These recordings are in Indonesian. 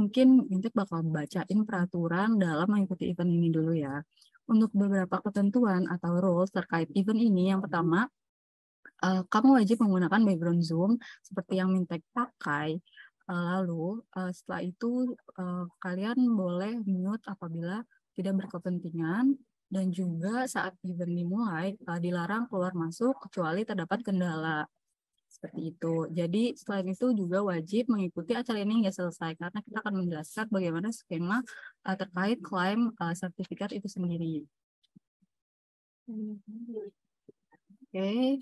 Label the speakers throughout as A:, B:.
A: mungkin Intek bakal bacain peraturan dalam mengikuti event ini dulu ya. Untuk beberapa ketentuan atau rules terkait event ini, yang pertama, kamu wajib menggunakan background Zoom seperti yang Mintek pakai. Lalu setelah itu kalian boleh mute apabila tidak berkepentingan, dan juga saat event dimulai dilarang keluar masuk kecuali terdapat kendala. Seperti itu. Jadi selain itu juga wajib mengikuti acara ini hingga selesai karena kita akan menjelaskan bagaimana skema terkait klaim sertifikat itu sendiri. Oke,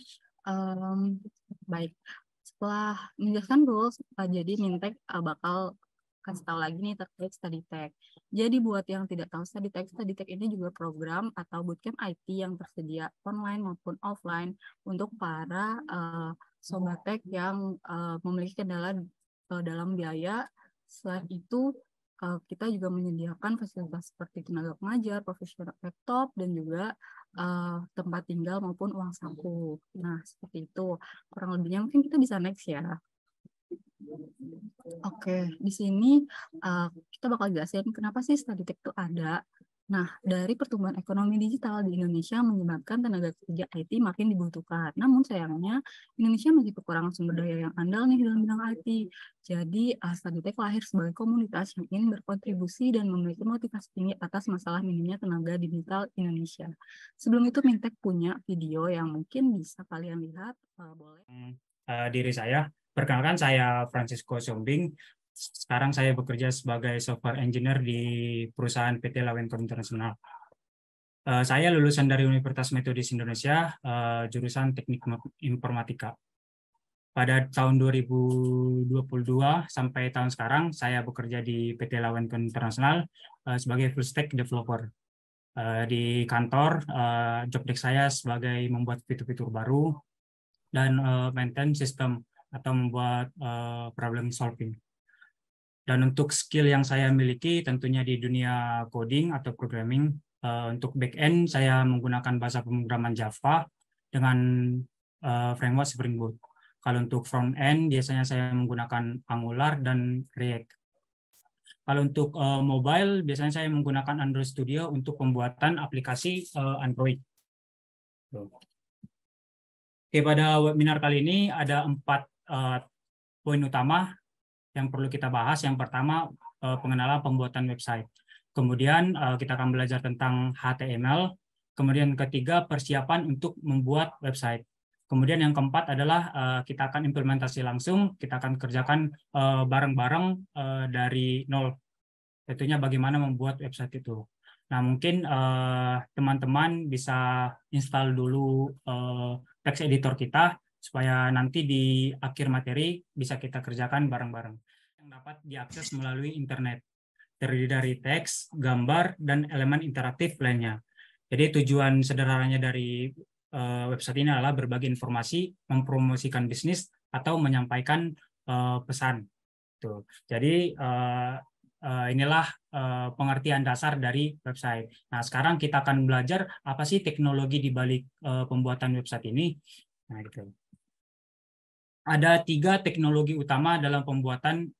A: baik. Setelah menjelaskan rules, jadi Mintek bakal kasih tahu lagi nih terkait study tech. Jadi buat yang tidak tahu study tech ini juga program atau bootcamp IT yang tersedia online maupun offline untuk para sobat tech yang memiliki kendala dalam biaya. Selain itu, kita juga menyediakan fasilitas seperti tenaga pengajar, profesional laptop, dan juga tempat tinggal maupun uang saku. Nah, seperti itu. Kurang lebihnya mungkin kita bisa next ya. Oke, di sini kita bakal jelasin kenapa sih study tech itu ada. Nah, dari pertumbuhan ekonomi digital di Indonesia menyebabkan tenaga kerja IT makin dibutuhkan. Namun sayangnya Indonesia masih kekurangan sumber daya yang andal nih dalam bidang IT. Jadi study tech lahir sebagai komunitas yang ingin berkontribusi dan memiliki motivasi tinggi atas masalah minimnya tenaga digital Indonesia. Sebelum itu Mintek punya video yang mungkin bisa kalian lihat. Boleh.
B: Diri saya, perkenalkan saya Francisco Sombing. Sekarang saya bekerja sebagai software engineer di perusahaan PT Lawencom International. Saya lulusan dari Universitas Metodis Indonesia, jurusan Teknik Informatika. Pada tahun 2022 sampai tahun sekarang, saya bekerja di PT Lawencom International sebagai full stack developer. Di kantor, job desk saya sebagai membuat fitur-fitur baru dan maintain sistem atau membuat problem solving. Dan untuk skill yang saya miliki tentunya di dunia coding atau programming, untuk back-end saya menggunakan bahasa pemrograman Java dengan framework Spring Boot. Kalau untuk front-end biasanya saya menggunakan Angular dan React. Kalau untuk mobile biasanya saya menggunakan Android Studio untuk pembuatan aplikasi Android. Oke, pada webinar kali ini ada 4 poin utama yang perlu kita bahas. Yang pertama, pengenalan pembuatan website. Kemudian kita akan belajar tentang HTML. Kemudian ketiga, persiapan untuk membuat website. Kemudian yang keempat adalah kita akan implementasi langsung, kita akan kerjakan bareng-bareng dari nol. Tentunya bagaimana membuat website itu. Nah, mungkin teman-teman bisa install dulu text editor kita supaya nanti di akhir materi bisa kita kerjakan bareng-bareng. Yang dapat diakses melalui internet, terdiri dari teks, gambar, dan elemen interaktif lainnya. Jadi tujuan sederhananya dari website ini adalah berbagi informasi, mempromosikan bisnis, atau menyampaikan pesan. Tuh. Jadi inilah pengertian dasar dari website. Nah, sekarang kita akan belajar apa sih teknologi di balik pembuatan website ini. Nah, gitu. Ada 3 teknologi utama dalam pembuatan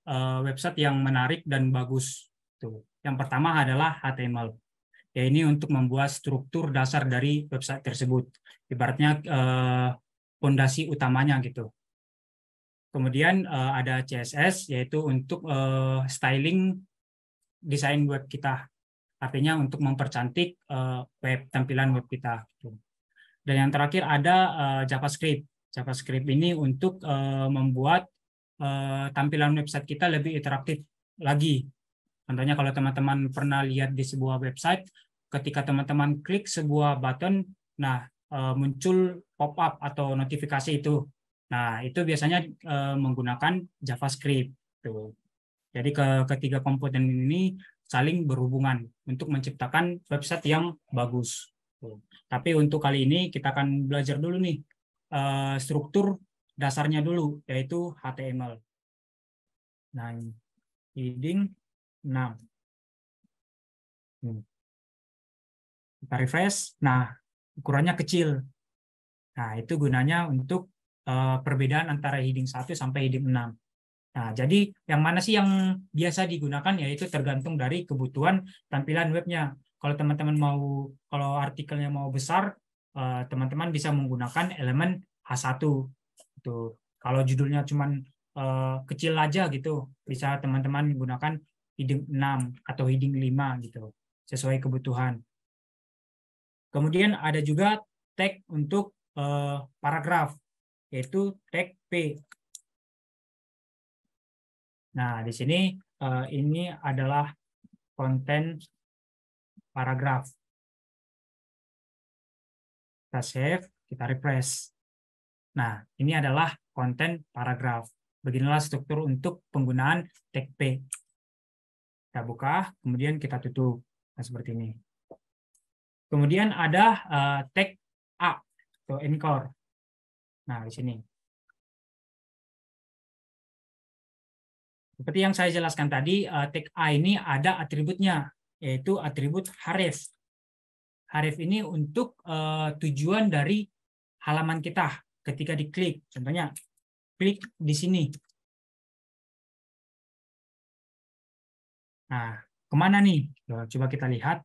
B: website yang menarik dan bagus. Tuh. Yang pertama adalah HTML. Ya, ini untuk membuat struktur dasar dari website tersebut. Ibaratnya fondasi utamanya gitu. Kemudian ada CSS, yaitu untuk styling desain web kita. Artinya untuk mempercantik web, tampilan web kita. Dan yang terakhir ada JavaScript. JavaScript ini untuk membuat tampilan website kita lebih interaktif lagi. Contohnya kalau teman-teman pernah lihat di sebuah website, ketika teman-teman klik sebuah button, nah muncul pop-up atau notifikasi itu. Nah, itu biasanya menggunakan JavaScript. Tuh. Jadi ketiga komponen ini saling berhubungan untuk menciptakan website yang bagus. Tuh. Tapi untuk kali ini kita akan belajar dulu nih struktur dasarnya dulu, yaitu HTML. Nah, heading 6. Kita refresh. Nah, ukurannya kecil. Nah, itu gunanya untuk perbedaan antara heading 1 sampai heading 6. Nah, jadi yang mana sih yang biasa digunakan, yaitu tergantung dari kebutuhan tampilan webnya. Kalau teman-teman mau, kalau artikelnya mau besar, teman-teman bisa menggunakan elemen H1. Gitu. Kalau judulnya cuman kecil aja gitu, bisa teman-teman menggunakan heading 6 atau heading 5 gitu, sesuai kebutuhan. Kemudian ada juga tag untuk paragraf, yaitu tag P. Nah, di sini ini adalah konten paragraf. Kita save, kita refresh. Nah, ini adalah konten paragraf. Beginilah struktur untuk penggunaan tag P. Kita buka, kemudian kita tutup. Nah, seperti ini. Kemudian ada tag A atau anchor. Nah, di sini. Seperti yang saya jelaskan tadi, tag A ini ada atributnya, yaitu atribut href. Href ini untuk tujuan dari halaman kita ketika diklik. Contohnya, klik di sini. Nah, kemana nih? Coba kita lihat.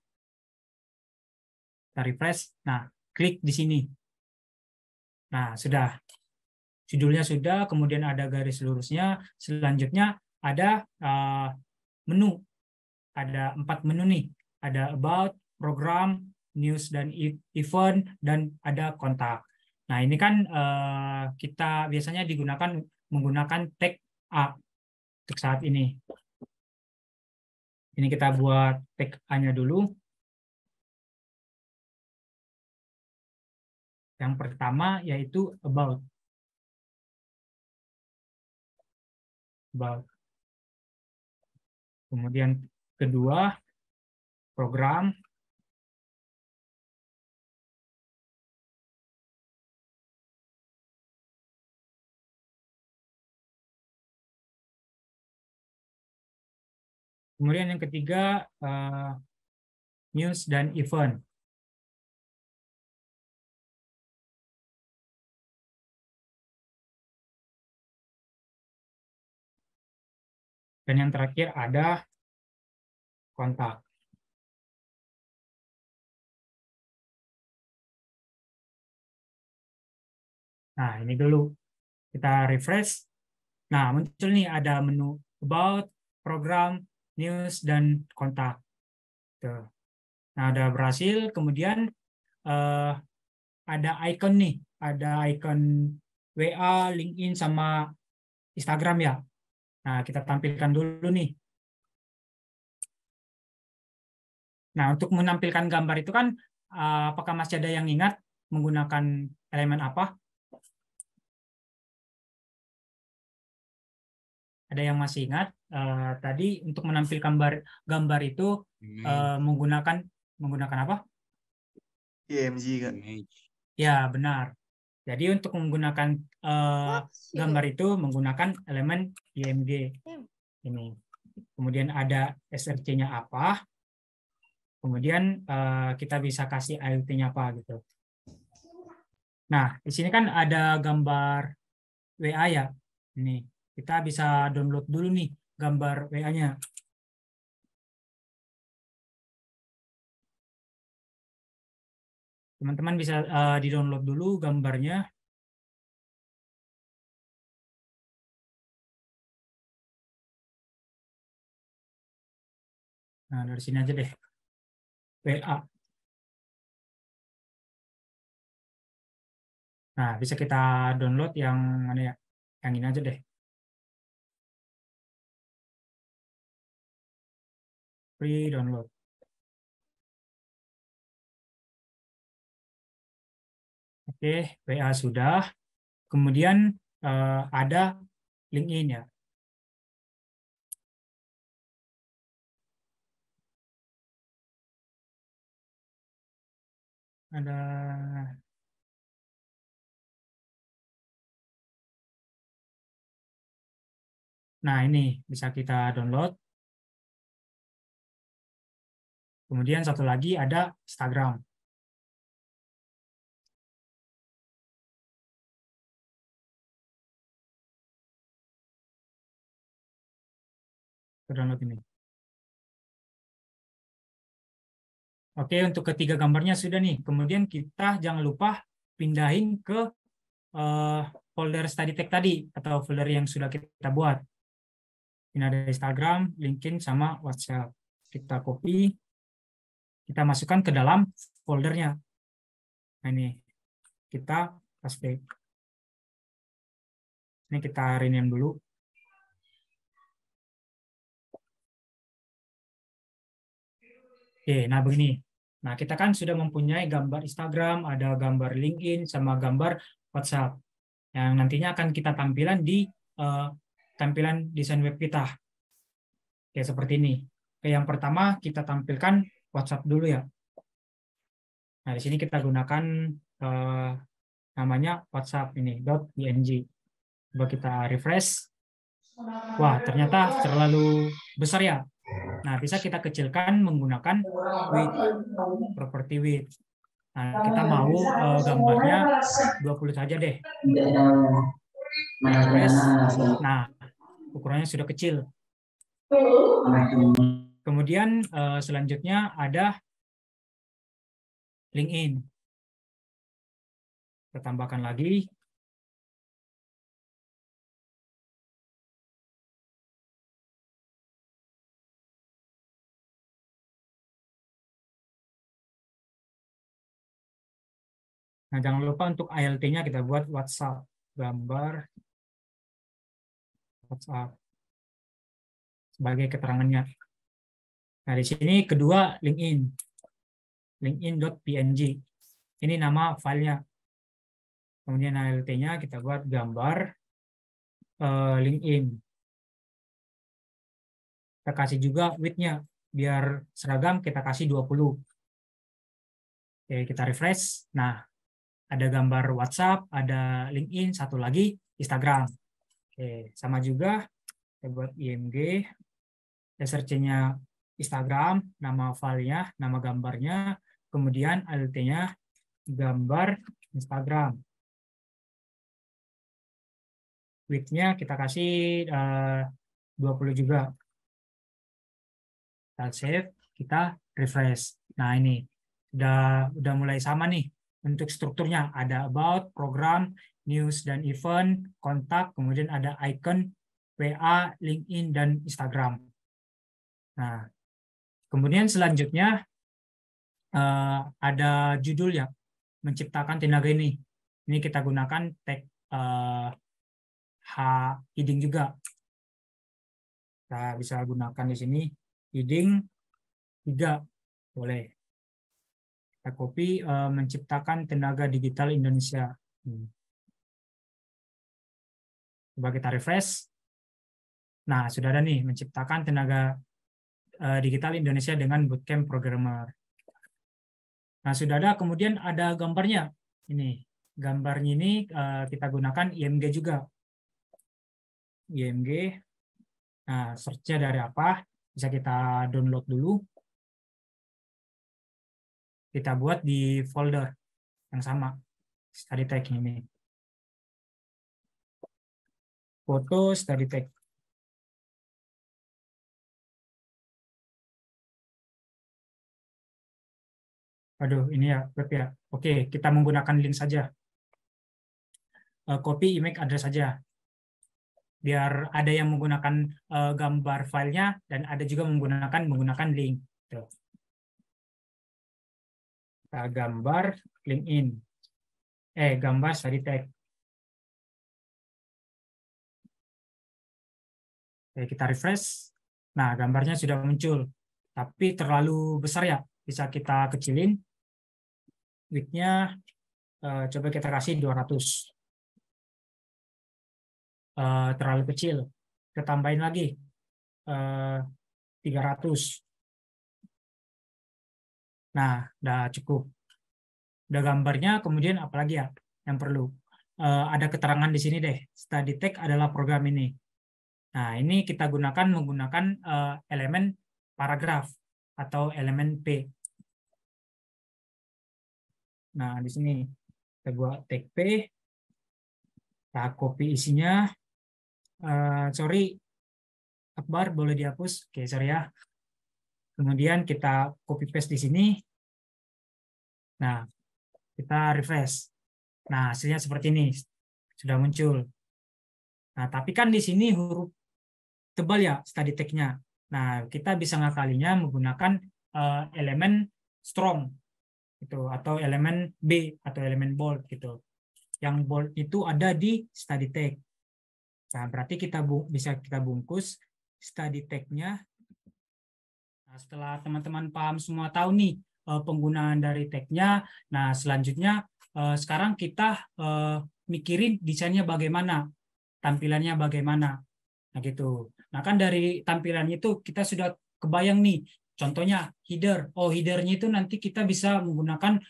B: Kita refresh. Nah, klik di sini. Nah, sudah. Judulnya sudah, kemudian ada garis lurusnya. Selanjutnya ada menu. Ada 4 menu nih. Ada about, program, news dan event, dan ada kontak. Nah, ini kan kita biasanya menggunakan tag A untuk saat ini. Ini kita buat tag A-nya dulu. Yang pertama yaitu about. About. Kemudian kedua, program. Kemudian yang ketiga, news dan event. Dan yang terakhir ada kontak. Nah, ini dulu. Kita refresh. Nah, muncul nih ada menu about, program, news, dan kontak. Tuh. Nah, udah berhasil. Kemudian ada icon nih. Ada icon WA, LinkedIn, sama Instagram ya. Nah, kita tampilkan dulu nih. Nah, untuk menampilkan gambar itu kan, apakah masih ada yang ingat menggunakan elemen apa? Ada yang masih ingat? Tadi untuk menampilkan gambar itu menggunakan apa?
C: IMG kan?
B: Ya, benar. Jadi untuk menggunakan gambar itu menggunakan elemen IMG ini. Kemudian ada src-nya apa? Kemudian kita bisa kasih ALT-nya apa gitu. Nah, di sini kan ada gambar WA ya. Ini kita bisa download dulu nih gambar WA-nya. Teman-teman bisa di-download dulu gambarnya. Nah, dari sini aja deh. WA. Nah, bisa kita download yang mana ya? Yang ini aja deh. Free download. Oke, WA sudah. Kemudian ada LinkedIn ya. Ada. Nah, ini bisa kita download. Kemudian satu lagi ada Instagram. download ini. Oke, untuk ketiga gambarnya sudah nih. Kemudian kita jangan lupa pindahin ke folder study tag tadi atau folder yang sudah kita buat. Ini ada Instagram, LinkedIn, sama WhatsApp. Kita copy, kita masukkan ke dalam foldernya. Nah, ini kita paste. Ini kita rename dulu. Oke, nah begini. Nah, kita kan sudah mempunyai gambar Instagram, ada gambar LinkedIn, sama gambar WhatsApp. Yang nantinya akan kita tampilan di tampilan desain web kita. Oke, seperti ini. Oke, yang pertama kita tampilkan WhatsApp dulu ya. Nah, di sini kita gunakan namanya WhatsApp ini, .png. Coba kita refresh. Wah, ternyata terlalu besar ya. Nah, bisa kita kecilkan menggunakan width, property width. Nah, kita mau gambarnya 20 saja deh. Refresh. Nah, ukurannya sudah kecil. Kemudian selanjutnya ada LinkedIn. Kita tambahkan lagi. Nah, jangan lupa untuk ALT-nya kita buat WhatsApp, gambar WhatsApp sebagai keterangannya. Nah, di sini kedua LinkedIn, linkedin.png. Ini nama filenya. Kemudian ALT-nya kita buat gambar LinkedIn. Kita kasih juga width-nya, biar seragam kita kasih 20. Oke, kita refresh. Nah, ada gambar WhatsApp, ada LinkedIn, satu lagi Instagram. Oke, sama juga kita buat IMG, search-nya Instagram, nama filenya, nama gambarnya, kemudian ALT-nya gambar Instagram. Width-nya kita kasih 20 juga. Kita save, kita refresh. Nah, ini udah mulai sama nih. Untuk strukturnya ada about, program, news dan event, kontak, kemudian ada icon, WA, LinkedIn, dan Instagram. Nah, kemudian selanjutnya ada judul ya, menciptakan tenaga ini. Ini kita gunakan tag heading juga. Kita bisa gunakan di sini heading 3 boleh. Kita copy menciptakan tenaga digital Indonesia. Coba kita refresh. Nah, sudah ada nih menciptakan tenaga digital Indonesia dengan bootcamp programmer. Nah, sudah ada, kemudian ada gambarnya. Ini gambarnya ini kita gunakan IMG juga. IMG. Nah, search-nya dari apa? Bisa kita download dulu. Kita buat di folder yang sama, study tag ini. Foto study tag. Aduh, ini ya, web ya. Oke, kita menggunakan link saja. Copy image address saja. Biar ada yang menggunakan gambar filenya dan ada juga menggunakan link. Tuh. Kita gambar LinkedIn. Gambar study tag. Oke, kita refresh. Nah, gambarnya sudah muncul. Tapi terlalu besar ya. Bisa kita kecilin. Width-nya coba kita kasih 200. Terlalu kecil. Kita tambahin lagi 300. Nah, udah cukup. Udah gambarnya, kemudian apalagi ya yang perlu? Ada keterangan di sini deh. Study tag adalah program ini. Nah, ini kita menggunakan elemen paragraf atau elemen P. Nah, di sini kita buat tag P. Kita copy isinya. Sorry, Akbar boleh dihapus. Oke, sorry ya. Kemudian kita copy paste di sini. Nah, kita refresh. Nah, hasilnya seperti ini. Sudah muncul. Nah, tapi kan di sini huruf tebal ya study tag-nya. Nah, kita bisa ngakalinya menggunakan elemen strong gitu, atau elemen B atau elemen bold gitu. Yang bold itu ada di study tag. Nah, berarti bisa kita bungkus study tag-nya. Nah, setelah teman-teman paham semua tahu nih penggunaan dari tag-nya, nah selanjutnya sekarang kita mikirin desainnya bagaimana, tampilannya bagaimana. Nah gitu. Nah kan dari tampilannya itu kita sudah kebayang nih. Contohnya header. Oh headernya itu nanti kita bisa menggunakan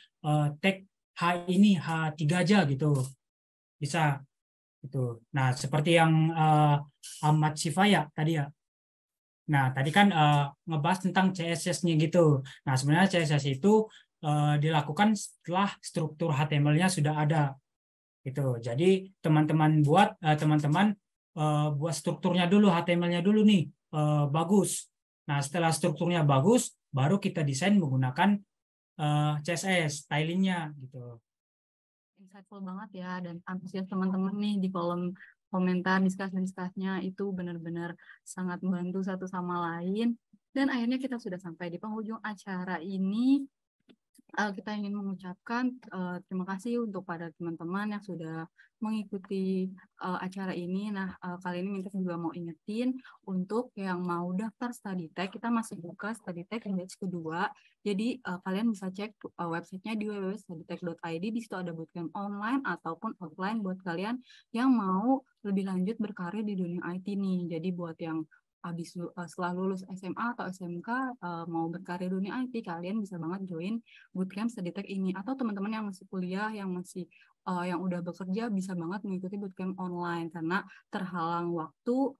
B: tag H3 aja gitu. Bisa gitu. Nah seperti yang Ahmad Sifaya tadi ya. Nah tadi kan ngebahas tentang CSS-nya gitu. Nah sebenarnya CSS itu dilakukan setelah struktur HTML-nya sudah ada gitu. Jadi teman-teman buat strukturnya dulu, HTML-nya dulu nih bagus. Nah setelah strukturnya bagus, baru kita desain menggunakan CSS stylingnya gitu.
A: Insightful banget ya, dan antusias teman-teman nih di kolom komentar diskus-diskusnya itu benar-benar sangat membantu satu sama lain. Dan akhirnya kita sudah sampai di penghujung acara ini. Kita ingin mengucapkan terima kasih untuk pada teman-teman yang sudah mengikuti acara ini. Nah, kali ini Mintek juga mau ingetin untuk yang mau daftar study tag, kita masih buka study tag batch kedua. Jadi kalian bisa cek websitenya di www.studytag.id. Di situ ada bootcamp online ataupun offline buat kalian yang mau lebih lanjut berkarir di dunia IT nih. Jadi buat yang setelah lulus SMA atau SMK mau berkarir dunia IT, kalian bisa banget join bootcamp study tag ini. Atau teman-teman yang masih kuliah, yang masih yang udah bekerja, bisa banget mengikuti bootcamp online karena terhalang waktu